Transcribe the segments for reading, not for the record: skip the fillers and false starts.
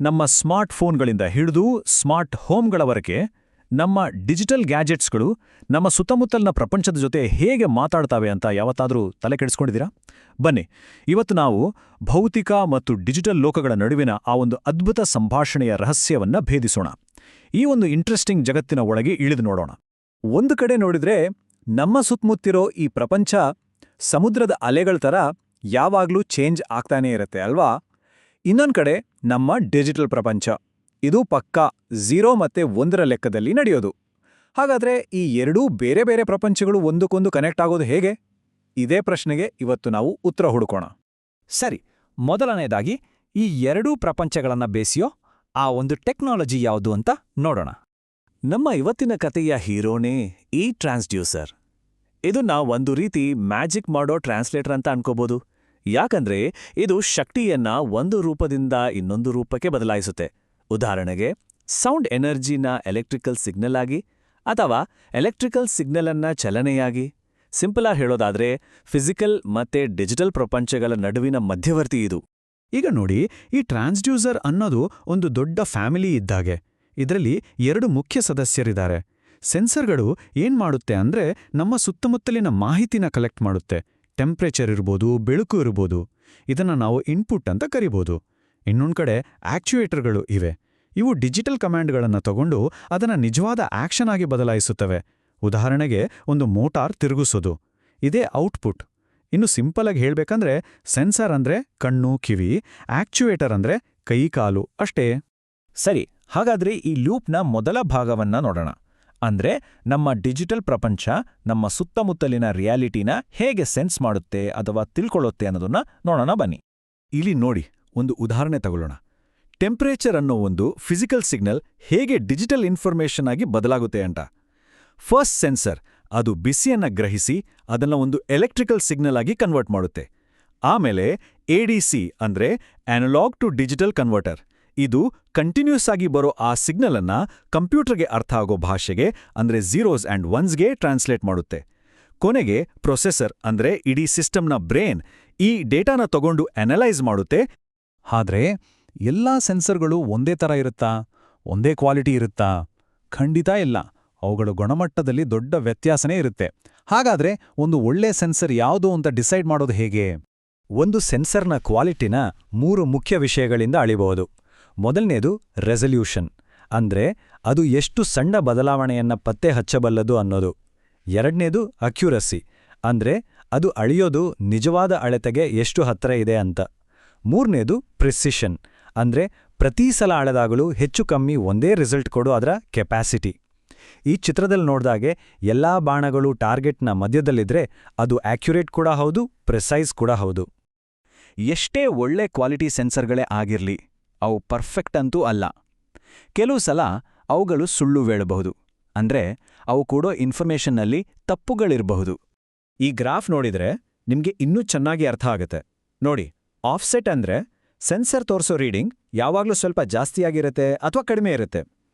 ನಮ್ಮ ಸ್ಮಾರ್ಟ್ ಫೋನ್ಗಳಿಂದ ಹಿಡಿದು ಸ್ಮಾರ್ಟ್ ಹೋಮ್ಗಳವರೆಗೆ ನಮ್ಮ ಡಿಜಿಟಲ್ ಗ್ಯಾಜೆಟ್ಸ್ಗಳು ನಮ್ಮ ಸುತ್ತಮುತ್ತಲಿನ ಪ್ರಪಂಚದ ಜೊತೆ ಹೇಗೆ ಮಾತಾಡ್ತಾವೆ ಅಂತ ಯಾವತ್ತಾದರೂ ತಲೆ ಕೆಡಿಸ್ಕೊಂಡಿದ್ದೀರಾ? ಬನ್ನಿ, ಇವತ್ತು ನಾವು ಭೌತಿಕ ಮತ್ತು ಡಿಜಿಟಲ್ ಲೋಕಗಳ ನಡುವಿನ ಆ ಒಂದು ಅದ್ಭುತ ಸಂಭಾಷಣೆಯ ರಹಸ್ಯವನ್ನ ಭೇದಿಸೋಣ. ಈ ಒಂದು ಇಂಟ್ರೆಸ್ಟಿಂಗ್ ಜಗತ್ತಿನ ಒಳಗೆ ಇಳಿದು ನೋಡೋಣ. ಒಂದು ಕಡೆ ನೋಡಿದ್ರೆ ನಮ್ಮ ಸುತ್ತಮುತ್ತಿರೋ ಈ ಪ್ರಪಂಚ ಸಮುದ್ರದ ಅಲೆಗಳ ಥರ ಯಾವಾಗ್ಲೂ ಚೇಂಜ್ ಆಗ್ತಾನೇ ಇರುತ್ತೆ ಅಲ್ವಾ? ಇನ್ನೊಂದು ಕಡೆ ನಮ್ಮ ಡಿಜಿಟಲ್ ಪ್ರಪಂಚ, ಇದು ಪಕ್ಕಾ 0 ಮತ್ತೆ 1ರ ಲೆಕ್ಕದಲ್ಲಿ ನಡೆಯೋದು. ಹಾಗಾದ್ರೆ ಈ ಎರಡೂ ಬೇರೆ ಬೇರೆ ಪ್ರಪಂಚಗಳು ಒಂದಕ್ಕೊಂದು ಕನೆಕ್ಟ್ ಆಗೋದು ಹೇಗೆ? ಇದೇ ಪ್ರಶ್ನೆಗೆ ಇವತ್ತು ನಾವು ಉತ್ತರ ಹುಡುಕೋಣ. ಸರಿ, ಮೊದಲನೇದಾಗಿ ಈ ಎರಡೂ ಪ್ರಪಂಚಗಳನ್ನ ಬೇಸಿಯೋ ಆ ಒಂದು ಟೆಕ್ನಾಲಜಿ ಯಾವುದು ಅಂತ ನೋಡೋಣ. ನಮ್ಮ ಇವತ್ತಿನ ಕಥೆಯ ಹೀರೋನೇ ಈ ಟ್ರಾನ್ಸ್ಡ್ಯೂಸರ್. ಇದನ್ನ ಒಂದು ರೀತಿ ಮ್ಯಾಜಿಕ್ ಮಾಡೋ ಟ್ರಾನ್ಸ್ಲೇಟರ್ ಅಂತ ಅನ್ಕೋಬೋದು. ಯಾಕಂದ್ರೆ ಇದು ಶಕ್ತಿಯನ್ನ ಒಂದು ರೂಪದಿಂದ ಇನ್ನೊಂದು ರೂಪಕ್ಕೆ ಬದಲಾಯಿಸುತ್ತೆ. ಉದಾಹರಣೆಗೆ, ಸೌಂಡ್ ಎನರ್ಜಿನ ಎಲೆಕ್ಟ್ರಿಕಲ್ ಸಿಗ್ನಲ್ ಆಗಿ ಅಥವಾ ಎಲೆಕ್ಟ್ರಿಕಲ್ ಸಿಗ್ನಲ್ ಅನ್ನ ಚಲನೆಯಾಗಿ. ಸಿಂಪಲ್ ಆಗಿ ಹೇಳೋದಾದ್ರೆ ಫಿಸಿಕಲ್ ಮತ್ತೆ ಡಿಜಿಟಲ್ ಪ್ರಪಂಚಗಳ ನಡುವಿನ ಮಧ್ಯವರ್ತಿ ಇದು. ಈಗ ನೋಡಿ, ಈ ಟ್ರಾನ್ಸ್ಡ್ಯೂಸರ್ ಅನ್ನೋದು ಒಂದು ದೊಡ್ಡ ಫ್ಯಾಮಿಲಿ ಇದ್ದಾಗೆ. ಇದರಲ್ಲಿ 2 ಮುಖ್ಯ ಸದಸ್ಯರಿದ್ದಾರೆ. ಸೆನ್ಸರ್ಗಳು ಏನ್ ಮಾಡುತ್ತೆ ಅಂದ್ರೆ ನಮ್ಮ ಸುತ್ತಮುತ್ತಲಿನ ಮಾಹಿತಿನ ಕಲೆಕ್ಟ್ ಮಾಡುತ್ತೆ. ಟೆಂಪ್ರೇಚರ್ ಇರ್ಬೋದು, ಬೆಳಕು ಇರ್ಬೋದು. ಇದನ್ನ ನಾವು ಇನ್ಪುಟ್ ಅಂತ ಕರಿಬೋದು. ಇನ್ನೊಂದು ಕಡೆ ಆಕ್ಚುಯೇಟರ್ಗಳು ಇವೆ. ಇವು ಡಿಜಿಟಲ್ ಕಮಾಂಡ್ಗಳನ್ನು ತಗೊಂಡು ಅದನ್ನ ನಿಜವಾದ ಆಕ್ಷನ್ ಆಗಿ ಬದಲಾಯಿಸುತ್ತವೆ. ಉದಾಹರಣೆಗೆ, ಒಂದು ಮೋಟಾರ್ ತಿರುಗಿಸೋದು. ಇದೇ ಔಟ್ಪುಟ್. ಇನ್ನು ಸಿಂಪಲ್ ಆಗಿ ಹೇಳ್ಬೇಕಂದ್ರೆ ಸೆನ್ಸರ್ ಅಂದ್ರೆ ಕಣ್ಣು, ಕಿವಿ, ಆಕ್ಚುಯೇಟರ್ ಅಂದ್ರೆ ಕೈ, ಕಾಲು ಅಷ್ಟೇ. ಸರಿ, ಹಾಗಾದ್ರೆ ಈ ಲೂಪ್ನ ಮೊದಲ ಭಾಗವನ್ನ ನೋಡೋಣ. ಅಂದ್ರೆ ನಮ್ಮ ಡಿಜಿಟಲ್ ಪ್ರಪಂಚ ನಮ್ಮ ಸುತ್ತಮುತ್ತಲಿನ ರಿಯಾಲಿಟಿನ ಹೇಗೆ ಸೆನ್ಸ್ ಮಾಡುತ್ತೆ ಅಥವಾ ತಿಳ್ಕೊಳ್ಳುತ್ತೆ ಅನ್ನೋದನ್ನ ನೋಡೋಣ ಬನ್ನಿ. ಇಲ್ಲಿ ನೋಡಿ, ಒಂದು ಉದಾಹರಣೆ ತಗೊಳ್ಳೋಣ. ಟೆಂಪರೇಚರ್ ಅನ್ನೋ ಒಂದು ಫಿಸಿಕಲ್ ಸಿಗ್ನಲ್ ಹೇಗೆ ಡಿಜಿಟಲ್ ಇನ್ಫಾರ್ಮೇಷನ್ ಆಗಿ ಬದಲಾಗುತ್ತೆ ಅಂತ. ಫಸ್ಟ್ ಸೆನ್ಸರ್ ಅದು ಬಿಸಿಯನ್ನ ಗ್ರಹಿಸಿ ಅದನ್ನ ಒಂದು ಎಲೆಕ್ಟ್ರಿಕಲ್ ಸಿಗ್ನಲ್ ಆಗಿ ಕನ್ವರ್ಟ್ ಮಾಡುತ್ತೆ. ಆಮೇಲೆ ಎಡಿಸಿ ಅಂದ್ರೆ ಅನಲಾಗ್ ಟು ಡಿಜಿಟಲ್ ಕನ್ವರ್ಟರ್. ಇದು ಕಂಟಿನ್ಯೂಸ್ ಆಗಿ ಬರೋ ಆ ಸಿಗ್ನಲ್ ಅನ್ನ ಕಂಪ್ಯೂಟರ್ಗೆ ಅರ್ಥ ಆಗೋ ಭಾಷೆಗೆ ಅಂದ್ರೆ 0s and 1sಗೆ ಟ್ರಾನ್ಸ್ಲೇಟ್ ಮಾಡುತ್ತೆ. ಕೊನೆಗೆ ಪ್ರೊಸೆಸರ್ ಅಂದ್ರೆ ಇಡೀ ಸಿಸ್ಟಮ್ನ ಬ್ರೇನ್ ಈ ಡೇಟಾನ ತಗೊಂಡು ಅನಲೈಸ್ ಮಾಡುತ್ತೆ. ಆದ್ರೆ ಎಲ್ಲಾ ಸೆನ್ಸರ್ಗಳು ಒಂದೇ ಥರ ಇರುತ್ತಾ? ಒಂದೇ ಕ್ವಾಲಿಟಿ ಇರುತ್ತಾ? ಖಂಡಿತ ಇಲ್ಲ. ಅವುಗಳ ಗುಣಮಟ್ಟದಲ್ಲಿ ದೊಡ್ಡ ವ್ಯತ್ಯಾಸನೇ ಇರುತ್ತೆ. ಹಾಗಾದ್ರೆ ಒಂದು ಒಳ್ಳೆ ಸೆನ್ಸರ್ ಯಾವುದು ಅಂತ ಡಿಸೈಡ್ ಮಾಡೋದು ಹೇಗೆ? ಒಂದು ಸೆನ್ಸರ್ನ ಕ್ವಾಲಿಟಿನ 3 ಮುಖ್ಯ ವಿಷಯಗಳಿಂದ ಅಳಿಬಹುದು. ಮೊದಲನೇದು ರೆಸಲ್ಯೂಷನ್, ಅಂದ್ರೆ ಅದು ಎಷ್ಟು ಸಣ್ಣ ಬದಲಾವಣೆಯನ್ನ ಪತ್ತೆ ಹಚ್ಚಬಲ್ಲದು ಅನ್ನೋದು. ಎರಡನೇದು ಅಕ್ಯುರಸಿ, ಅಂದ್ರೆ ಅದು ಅಳಿಯೋದು ನಿಜವಾದ ಅಳತೆಗೆ ಎಷ್ಟು ಹತ್ತಿರ ಇದೆ ಅಂತ. ಮೂರನೇದು ಪ್ರಿಸಿಷನ್, ಅಂದ್ರೆ ಪ್ರತಿ ಸಲ ಅಳೆದಾಗಲೂ ಹೆಚ್ಚು ಕಮ್ಮಿ ಒಂದೇ ರಿಸಲ್ಟ್ ಕೊಡೋ ಅದರ ಕೆಪಾಸಿಟಿ. ಈ ಚಿತ್ರದಲ್ಲಿ ನೋಡ್ದಾಗೆ ಎಲ್ಲಾ ಬಾಣಗಳು ಟಾರ್ಗೆಟ್ನ ಮಧ್ಯದಲ್ಲಿದ್ರೆ ಅದು ಆಕ್ಯುರೇಟ್ ಕೂಡ ಹೌದು, ಪ್ರಿಸೈಸ್ ಕೂಡ ಹೌದು. ಎಷ್ಟೇ ಒಳ್ಳೆ ಕ್ವಾಲಿಟಿ ಸೆನ್ಸರ್ಗಳೇ ಆಗಿರ್ಲಿ, ಅವು ಪರ್ಫೆಕ್ಟ್ ಅಂತೂ ಅಲ್ಲ. ಕೆಲವು ಸಲ ಅವುಗಳು ಸುಳ್ಳು ಹೇಳಬಹುದು. ಅಂದ್ರೆ ಅವು ಕೊಡೋ ಇನ್ಫಾರ್ಮೇಷನ್ನಲ್ಲಿ ತಪ್ಪುಗಳಿರಬಹುದು. ಈ ಗ್ರಾಫ್ ನೋಡಿದ್ರೆ ನಿಮ್ಗೆ ಇನ್ನೂ ಚೆನ್ನಾಗಿ ಅರ್ಥ ಆಗುತ್ತೆ. ನೋಡಿ, ಆಫ್ಸೆಟ್ ಅಂದ್ರೆ ಸೆನ್ಸರ್ ತೋರಿಸೋ ರೀಡಿಂಗ್ ಯಾವಾಗ್ಲೂ ಸ್ವಲ್ಪ ಜಾಸ್ತಿಯಾಗಿರುತ್ತೆ ಅಥವಾ ಕಡಿಮೆ ಇರುತ್ತೆ.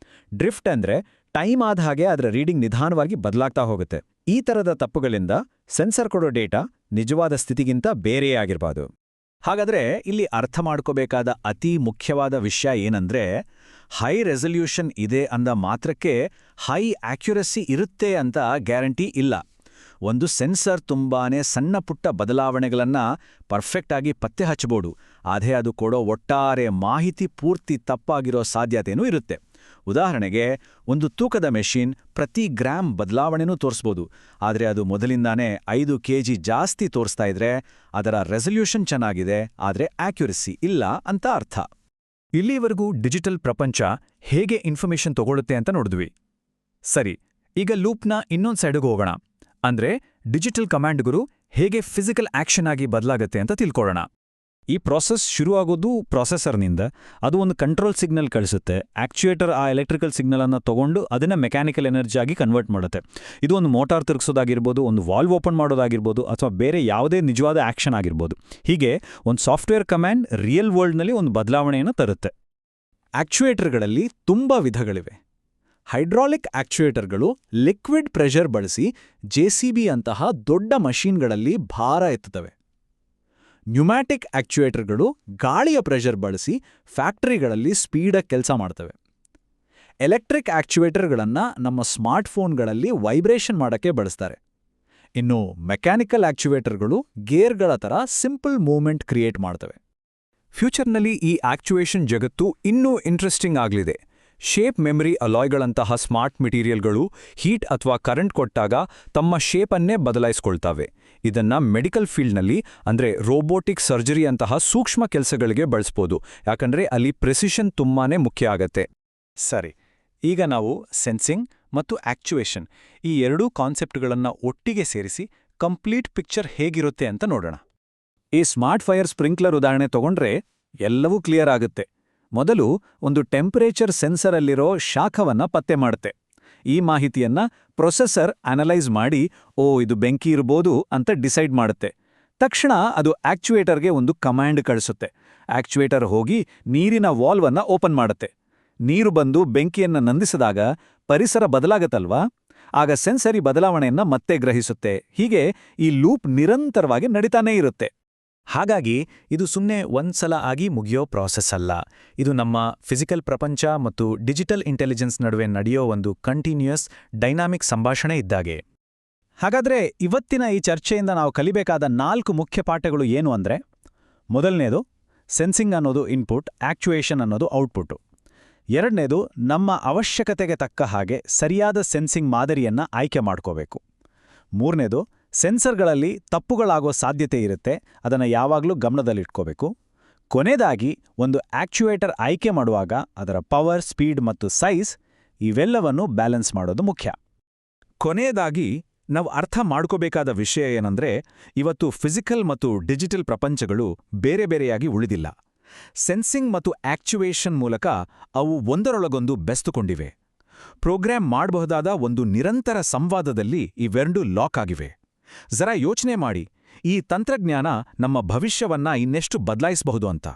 ಡ್ರಿಫ್ಟ್ ಅಂದ್ರೆ ಟೈಮ್ ಆದ ಹಾಗೆ ಅದರ ರೀಡಿಂಗ್ ನಿಧಾನವಾಗಿ ಬದಲಾಗ್ತಾ ಹೋಗುತ್ತೆ. ಈ ಥರದ ತಪ್ಪುಗಳಿಂದ ಸೆನ್ಸರ್ ಕೊಡೋ ಡೇಟಾ ನಿಜವಾದ ಸ್ಥಿತಿಗಿಂತ ಬೇರೆಯೇ ಆಗಿರಬಹುದು. ಹಾಗಾದ್ರೆ ಇಲ್ಲಿ ಅರ್ಥ ಮಾಡ್ಕೋಬೇಕಾದ ಅತಿ ಮುಖ್ಯವಾದ ವಿಷಯ ಏನಂದ್ರೆ, ಹೈ ರೆಸಲ್ಯೂಷನ್ ಇದೆ ಅಂದ ಮಾತ್ರಕ್ಕೆ ಹೈ ಆಕ್ಯುರಸಿ ಇರುತ್ತೆ ಅಂತ ಗ್ಯಾರಂಟಿ ಇಲ್ಲ. ಒಂದು ಸೆನ್ಸರ್ ತುಂಬಾನೇ ಸಣ್ಣ ಪುಟ್ಟ ಬದಲಾವಣೆಗಳನ್ನ ಪರ್ಫೆಕ್ಟ್ ಆಗಿ ಪತ್ತೆ ಹಚ್ಚಬಹುದು. ಆದ್ರೆ ಅದು ಕೊಡೋ ಒಟ್ಟಾರೆ ಮಾಹಿತಿ ಪೂರ್ತಿ ತಪ್ಪಾಗಿರೋ ಸಾಧ್ಯತೆಯೂ ಇರುತ್ತೆ. ಉದಾಹರಣೆಗೆ, ಒಂದು ತೂಕದ ಮೆಷಿನ್ ಪ್ರತಿ ಗ್ರಾಮ್ ಬದಲಾವಣೆನೂ ತೋರಿಸ್ಬೋದು. ಆದರೆ ಅದು ಮೊದಲಿಂದಾನೇ 5 kg ಜಾಸ್ತಿ ತೋರಿಸ್ತಾ ಇದ್ರೆ ಅದರ ರೆಸಲ್ಯೂಷನ್ ಚೆನ್ನಾಗಿದೆ, ಆದರೆ ಆಕ್ಯುರಸಿ ಇಲ್ಲ ಅಂತ ಅರ್ಥ. ಇಲ್ಲಿವರೆಗೂ ಡಿಜಿಟಲ್ ಪ್ರಪಂಚ ಹೇಗೆ ಇನ್ಫಾರ್ಮೇಷನ್ ತಗೊಳುತ್ತೆ ಅಂತ ನೋಡಿದ್ವಿ. ಸರಿ, ಈಗ ಲೂಪ್ನ ಇನ್ನೊಂದು ಸೈಡ್ಗೆ ಹೋಗೋಣ. ಅಂದ್ರೆ ಡಿಜಿಟಲ್ ಕಮಾಂಡ್ಗಳು ಹೇಗೆ ಫಿಸಿಕಲ್ ಆಕ್ಷನ್ ಆಗಿ ಬದಲಾಗತ್ತೆ ಅಂತ ತಿಳ್ಕೊಳ್ಳೋಣ. ಈ ಪ್ರಾಸೆಸ್ ಶುರುವಾಗೋದು ಪ್ರೊಸೆಸರ್ನಿಂದ. ಅದು ಒಂದು ಕಂಟ್ರೋಲ್ ಸಿಗ್ನಲ್ ಕಳಿಸುತ್ತೆ. ಆಕ್ಚುಯೇಟರ್ ಆ ಎಲೆಕ್ಟ್ರಿಕಲ್ ಸಿಗ್ನಲ್ ಅನ್ನ ತಗೊಂಡು ಅದನ್ನ ಮೆಕ್ಯಾನಿಕಲ್ ಎನರ್ಜಿ ಆಗಿ ಕನ್ವರ್ಟ್ ಮಾಡುತ್ತೆ. ಇದು ಒಂದು ಮೋಟಾರ್ ತಿರುಗಿಸೋದಾಗಿರ್ಬೋದು, ಒಂದು ವಾಲ್ವ್ ಓಪನ್ ಮಾಡೋದಾಗಿರ್ಬೋದು, ಅಥವಾ ಬೇರೆ ಯಾವುದೇ ನಿಜವಾದ ಆಕ್ಷನ್ ಆಗಿರ್ಬೋದು. ಹೀಗೆ ಒಂದು ಸಾಫ್ಟ್ವೇರ್ ಕಮಾಂಡ್ ರಿಯಲ್ ವರ್ಲ್ಡ್ನಲ್ಲಿ ಒಂದು ಬದಲಾವಣೆಯನ್ನು ತರುತ್ತೆ. ಆಕ್ಚುಯೇಟರ್ಗಳಲ್ಲಿ ತುಂಬಾ ವಿಧಗಳಿವೆ. ಹೈಡ್ರಾಲಿಕ್ ಆಕ್ಚುಯೇಟರ್ಗಳು ಲಿಕ್ವಿಡ್ ಪ್ರೆಷರ್ ಬಳಸಿ JCB ಅಂತಹ ದೊಡ್ಡ ಮಷೀನ್ಗಳಲ್ಲಿ ಭಾರ ಎತ್ತುತ್ತವೆ. ನ್ಯೂಮ್ಯಾಟಿಕ್ ಆಕ್ಚುಯೇಟರ್ಗಳು ಗಾಳಿಯ ಪ್ರೆಷರ್ ಬಳಸಿ ಫ್ಯಾಕ್ಟರಿಗಳಲ್ಲಿ ಸ್ಪೀಡಾಗಿ ಕೆಲಸ ಮಾಡ್ತವೆ. ಎಲೆಕ್ಟ್ರಿಕ್ ಆಕ್ಚುಯೇಟರ್ಗಳನ್ನು ನಮ್ಮ ಸ್ಮಾರ್ಟ್ಫೋನ್ಗಳಲ್ಲಿ ವೈಬ್ರೇಷನ್ ಮಾಡೋಕ್ಕೆ ಬಳಸ್ತಾರೆ. ಇನ್ನು ಮೆಕ್ಯಾನಿಕಲ್ ಆಕ್ಚುಯೇಟರ್ಗಳು ಗೇರ್ಗಳ ಥರ ಸಿಂಪಲ್ ಮೂವ್ಮೆಂಟ್ ಕ್ರಿಯೇಟ್ ಮಾಡ್ತವೆ. ಫ್ಯೂಚರ್ನಲ್ಲಿ ಈ ಆಕ್ಚುಯೇಷನ್ ಜಗತ್ತು ಇನ್ನೂ ಇಂಟ್ರೆಸ್ಟಿಂಗ್ ಆಗಲಿದೆ. ಶೇಪ್ ಮೆಮರಿ ಅಲಾಯ್ಗಳಂತಹ ಸ್ಮಾರ್ಟ್ ಮೆಟೀರಿಯಲ್ಗಳು ಹೀಟ್ ಅಥವಾ ಕರೆಂಟ್ ಕೊಟ್ಟಾಗ ತಮ್ಮ ಶೇಪನ್ನೇ ಬದಲಾಯಿಸ್ಕೊಳ್ತವೆ. ಇದನ್ನ ಮೆಡಿಕಲ್ ಫೀಲ್ಡ್ನಲ್ಲಿ ಅಂದ್ರೆ ರೋಬೋಟಿಕ್ ಸರ್ಜರಿ ಅಂತಹ ಸೂಕ್ಷ್ಮ ಕೆಲಸಗಳಿಗೆ ಬಳಸ್ಬೋದು, ಯಾಕಂದ್ರೆ ಅಲ್ಲಿ ಪ್ರೆಸಿಷನ್ ತುಂಬಾನೇ ಮುಖ್ಯ ಆಗತ್ತೆ. ಸರಿ, ಈಗ ನಾವು ಸೆನ್ಸಿಂಗ್ ಮತ್ತು ಆಕ್ಚುಯೇಷನ್ ಈ ಎರಡೂ ಕಾನ್ಸೆಪ್ಟ್ಗಳನ್ನು ಒಟ್ಟಿಗೆ ಸೇರಿಸಿ ಕಂಪ್ಲೀಟ್ ಪಿಕ್ಚರ್ ಹೇಗಿರುತ್ತೆ ಅಂತ ನೋಡೋಣ. ಈ ಸ್ಮಾರ್ಟ್ ಫೈರ್ ಸ್ಪ್ರಿಂಕ್ಲರ್ ಉದಾಹರಣೆ ತಗೊಂಡ್ರೆ ಎಲ್ಲವೂ ಕ್ಲಿಯರ್ ಆಗುತ್ತೆ. ಮೊದಲು ಒಂದು ಟೆಂಪರೇಚರ್ ಸೆನ್ಸರಲ್ಲಿರೋ ಶಾಖವನ್ನ ಪತ್ತೆ ಮಾಡುತ್ತೆ. ಈ ಮಾಹಿತಿಯನ್ನ ಪ್ರೊಸೆಸರ್ ಅನಲೈಸ್ ಮಾಡಿ ಇದು ಬೆಂಕಿ ಇರ್ಬೋದು ಅಂತ ಡಿಸೈಡ್ ಮಾಡುತ್ತೆ. ತಕ್ಷಣ ಅದು ಆಕ್ಚುಯೇಟರ್ಗೆ ಒಂದು ಕಮಾಂಡ್ ಕಳಿಸುತ್ತೆ. ಆಕ್ಚುಯೇಟರ್ ಹೋಗಿ ನೀರಿನ ವಾಲ್ವನ್ನ ಓಪನ್ ಮಾಡುತ್ತೆ. ನೀರು ಬಂದು ಬೆಂಕಿಯನ್ನ ನಂದಿಸಿದಾಗ ಪರಿಸರ ಬದಲಾಗತ್ತಲ್ವಾ? ಆಗ ಸೆನ್ಸರ್ ಈ ಬದಲಾವಣೆಯನ್ನ ಮತ್ತೆ ಗ್ರಹಿಸುತ್ತೆ. ಹೀಗೆ ಈ ಲೂಪ್ ನಿರಂತರವಾಗಿ ನಡೀತಾನೇ ಇರುತ್ತೆ. ಹಾಗಾಗಿ ಇದು ಸುಮ್ಮನೆ ಒಂದ್ಸಲ ಆಗಿ ಮುಗಿಯೋ ಪ್ರಾಸೆಸ್ ಅಲ್ಲ. ಇದು ನಮ್ಮ ಫಿಸಿಕಲ್ ಪ್ರಪಂಚ ಮತ್ತು ಡಿಜಿಟಲ್ ಇಂಟೆಲಿಜೆನ್ಸ್ ನಡುವೆ ನಡೆಯೋ ಒಂದು ಕಂಟಿನ್ಯೂಯಸ್ ಡೈನಾಮಿಕ್ ಸಂಭಾಷಣೆ ಇದ್ದಾಗೆ. ಹಾಗಾದ್ರೆ ಇವತ್ತಿನ ಈ ಚರ್ಚೆಯಿಂದ ನಾವು ಕಲಿಬೇಕಾದ 4 ಮುಖ್ಯ ಪಾಠಗಳು ಏನು ಅಂದ್ರೆ, ಮೊದಲನೇದು ಸೆನ್ಸಿಂಗ್ ಅನ್ನೋದು ಇನ್ಪುಟ್, ಆಕ್ಚುಯೇಷನ್ ಅನ್ನೋದು ಔಟ್ಪುಟ್ಟು. ಎರಡನೇದು ನಮ್ಮ ಅವಶ್ಯಕತೆಗೆ ತಕ್ಕ ಹಾಗೆ ಸರಿಯಾದ ಸೆನ್ಸಿಂಗ್ ಮಾದರಿಯನ್ನ ಆಯ್ಕೆ ಮಾಡ್ಕೋಬೇಕು. ಮೂರನೇದು ಸೆನ್ಸರ್ಗಳಲ್ಲಿ ತಪ್ಪುಗಳಾಗೋ ಸಾಧ್ಯತೆ ಇರುತ್ತೆ, ಅದನ್ನು ಯಾವಾಗಲೂ ಗಮನದಲ್ಲಿಟ್ಕೋಬೇಕು. ಕೊನೆಯದಾಗಿ ಒಂದು ಆಕ್ಚುಯೇಟರ್ ಆಯ್ಕೆ ಮಾಡುವಾಗ ಅದರ ಪವರ್, ಸ್ಪೀಡ್ ಮತ್ತು ಸೈಜ್ ಇವೆಲ್ಲವನ್ನೂ ಬ್ಯಾಲೆನ್ಸ್ ಮಾಡೋದು ಮುಖ್ಯ. ಕೊನೆಯದಾಗಿ ನಾವು ಅರ್ಥ ಮಾಡ್ಕೋಬೇಕಾದ ವಿಷಯ ಏನಂದ್ರೆ, ಇವತ್ತು ಫಿಸಿಕಲ್ ಮತ್ತು ಡಿಜಿಟಲ್ ಪ್ರಪಂಚಗಳು ಬೇರೆ ಬೇರೆಯಾಗಿ ಉಳಿದಿಲ್ಲ. ಸೆನ್ಸಿಂಗ್ ಮತ್ತು ಆಕ್ಚುಯೇಷನ್ ಮೂಲಕ ಅವು ಒಂದರೊಳಗೊಂದು ಬೆಸ್ತುಕೊಂಡಿವೆ. ಪ್ರೋಗ್ರಾಮ್ ಮಾಡಬಹುದಾದ ಒಂದು ನಿರಂತರ ಸಂವಾದದಲ್ಲಿ ಇವೆರಡೂ ಲಾಕ್ ಆಗಿವೆ. ಜರಾ ಯೋಚನೆ ಮಾಡಿ, ಈ ತಂತ್ರಜ್ಞಾನ ನಮ್ಮ ಭವಿಷ್ಯವನ್ನ ಇನ್ನೆಷ್ಟು ಬದಲಾಯಿಸಬಹುದು ಅಂತ.